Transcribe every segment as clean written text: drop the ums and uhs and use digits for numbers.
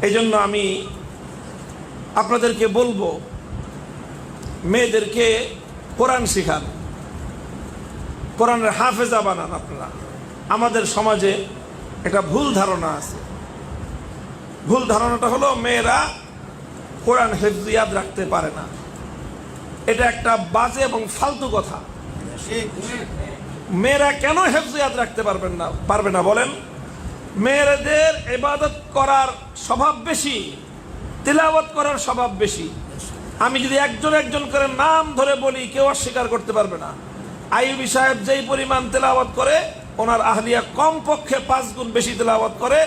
এই জন্য আমি আপনাদেরকে বলবো, মেয়েদেরকে কোরআন শিখান, কোরআনের হাফেজা বানান। আপনারা, আমাদের সমাজে একটা ভুল ধারণা আছে। ভুল ধারণাটা হলো মেয়েরা কোরআন হেফজ ইয়াদ রাখতে পারে না। এটা একটা বাজে এবং ফালতু কথা। মেয়েরা কেন হেফজ ইয়াদ রাখতে পারবে না বলেন? মেয়েদের ইবাদত করার স্বভাব বেশি, তিলাওয়াত করার স্বভাব বেশি। আমি যদি একজন করে নাম ধরে বলি, কেউ অস্বীকার করতে পারবে না। আইয়ুবী সাহেব যেই পরিমাণ তেলাওয়াত করে, ওনার আহলিয়া কম পক্ষে 5 গুণ বেশি তেলাওয়াত করে।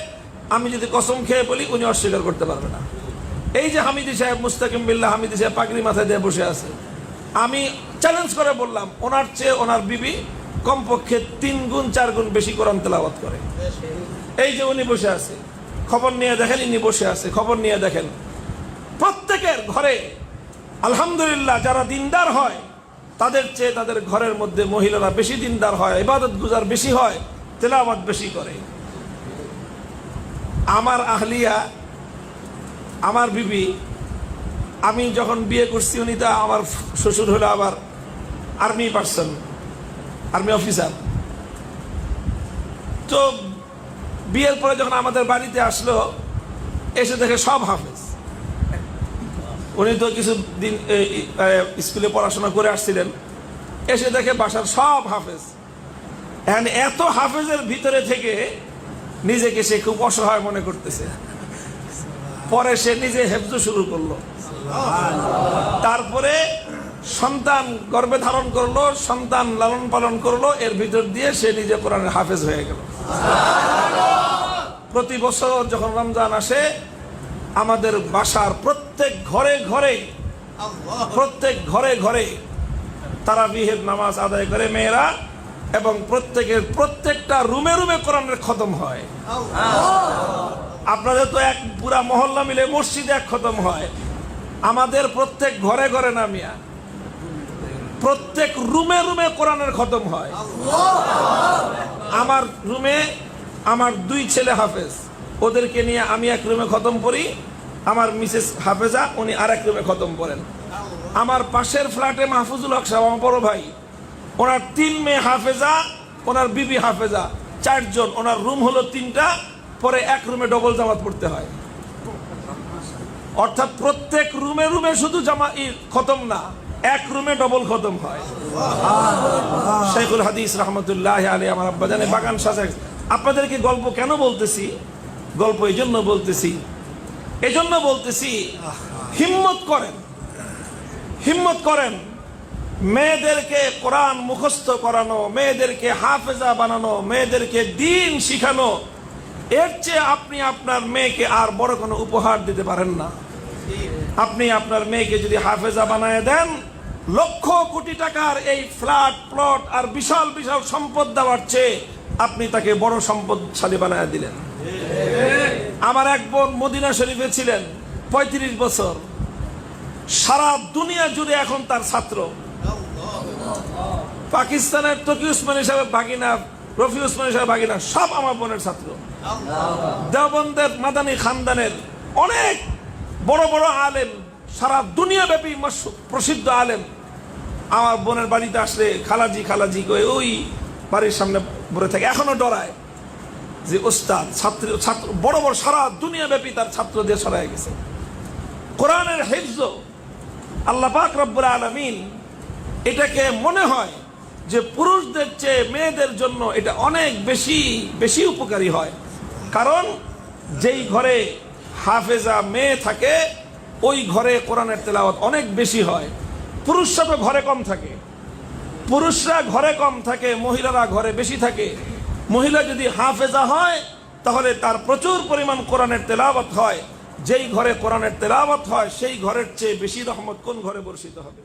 আমি যদি কসম খেয়ে বলি, উনি অস্বীকার করতে পারবে না। এই যে হামিদি সাহেব, মুস্তাকিম বিল্লাহ হামিদি সাহেব পাগড়ি মাথায় দিয়ে বসে আছে, আমি চ্যালেঞ্জ করে বললাম, ওনার চেয়ে ওনার বিবি কমপক্ষে 3 গুণ 4 গুণ বেশি কোরআন তেলাওয়াত করে। এই যে উনি বসে আছে, খবর নিয়ে দেখেন, ইনি বসে আছে, খবর নিয়ে দেখেন। প্রত্যেকের ঘরে আলহামদুলিল্লাহ যারা দিনদার হয়, তাদের চেয়ে তাদের ঘরের মধ্যে মহিলারা বেশি দিনদার হয়, ইবাদত গুজার বেশি হয়, তেলাওয়াত বেশি করে। আমার আহলিয়া, আমার বিবি, আমি যখন বিয়ে করছি, উনি তো আমার শ্বশুর হলো আবার আর্মি পার্সন, আর্মি অফিসার। তো বিয়ের পরে যখন আমাদের বাড়িতে আসলো, এসে দেখে সব হাফেজ। উনি তো কিছুদিন স্কুলে পড়াশোনা করে আসছিলেন, এসে দেখে বাসার সব হাফেজ। এত হাফেজের ভিতরে থেকে নিজেকে সে খুব অসহায় মনে করতেছে। পরে সে নিজে হেফজ শুরু করলো, তারপরে সন্তান গর্ভে ধারণ করলো, সন্তান লালন পালন করলো, এর ভিতর দিয়ে সে নিজে কোরআনের হাফেজ হয়ে গেল। প্রতি বছর যখন রমজান আসে, আমাদের বাসার প্রত্যেক ঘরে তারাবিহের নামাজ আদায় করে মেয়েরা, এবং প্রত্যেকটা রুমে কোরআনের খতম হয়। আপনাদের তো এক পুরা মহল্লা মিলে মসজিদে এক খতম হয়, আমাদের প্রত্যেক ঘরে না মিয়া, প্রত্যেক রুমে কোরআনের খতম হয়। আমার রুমে আমার 2 ছেলে হাফেজ, ওদেরকে নিয়ে আমি এক রুমে খতম পড়ি, আমার মিসেস হাফেজা, উনি আরেক রুমে খতম পড়েন। আমার পাশের ফ্ল্যাটে মাহফুজুল হক সাহেব, আমার বড় ভাই, ওনার 3 মেয়ে হাফেজা, ওনার বিবি হাফেজা, 4 জন। ওনার রুম হলো 3টা, পরে এক রুমে ডবল জামাত পড়তে হয়। অর্থাৎ প্রত্যেক রুমে শুধু খতম না, এক রুমে ডবল খতম হয়। শাইখুল হাদিস রাহমাতুল্লাহ আলাইহি আমার আব্বা জানে বাগান সাজায়। আপনাদেরকে গল্প কেন বলতেছি? গল্প এই জন্য বলতেছি, হিম্মত করেন, মেয়েদেরকে কোরআন মুখস্থ করানো, মেয়েদেরকে হাফেজা বানানো, মেয়েদেরকে দ্বীন শিখানো, এর চেয়ে আপনি আপনার মেয়েকে আর বড় কোনো উপহার দিতে পারেন না। আপনি আপনার মেয়েকে যদি হাফেজা বানায় দেন, লক্ষ কোটি টাকার এই ফ্ল্যাট প্লট আর বিশাল বিশাল সম্পদ দেওয়ার চেয়ে আপনি তাকে বড় সম্পদশালী বানায় দিলেন। আমার এক বোন মদিনা শরীফে ছিলেন 35 বছর, সারা দুনিয়া জুড়ে এখন তার ছাত্র। পাকিস্তানের তকি উসমানী সাহেব ভাগিনা, রফি উসমানী সাহেব ভাগিনা, সব আমার বোনের ছাত্র। দেওবন্দের মাদানী খানদানের অনেক বড় বড় আলেম, সারা দুনিয়া ব্যাপী প্রসিদ্ধ আলেম আমার বোনের বাড়িতে আসলে খালাজি কয়ে ওই বাড়ির সামনে পড়ে থাকে, এখনো ডরায় যে ওস্তাদ ছাত্র বড় বড় সারা দুনিয়া ব্যাপী তার ছাত্রদের সরাই গেছে। কোরআনের হিফজ আল্লাহ পাক রব্বুল আলামিন এটাকে মনে হয় যে পুরুষদের চেয়ে মেয়েদের জন্য এটা অনেক বেশি উপকারী হয়। কারণ যেই ঘরে হাফেজা মেয়ে থাকে, ওই ঘরে কোরআনের তেলাওয়াত অনেক বেশি হয়। পুরুষরা তো ঘরে কম থাকে, মহিলারা ঘরে বেশি থাকে। মহিলা যদি হাফেজা হয়, তাহলে তার প্রচুর পরিমাণ কোরআনের তেলাওয়াত হয়। যেই ঘরে কোরআনের তেলাওয়াত হয়, সেই ঘরের চেয়ে বেশি রহমত কোন ঘরে বর্ষিত হবে?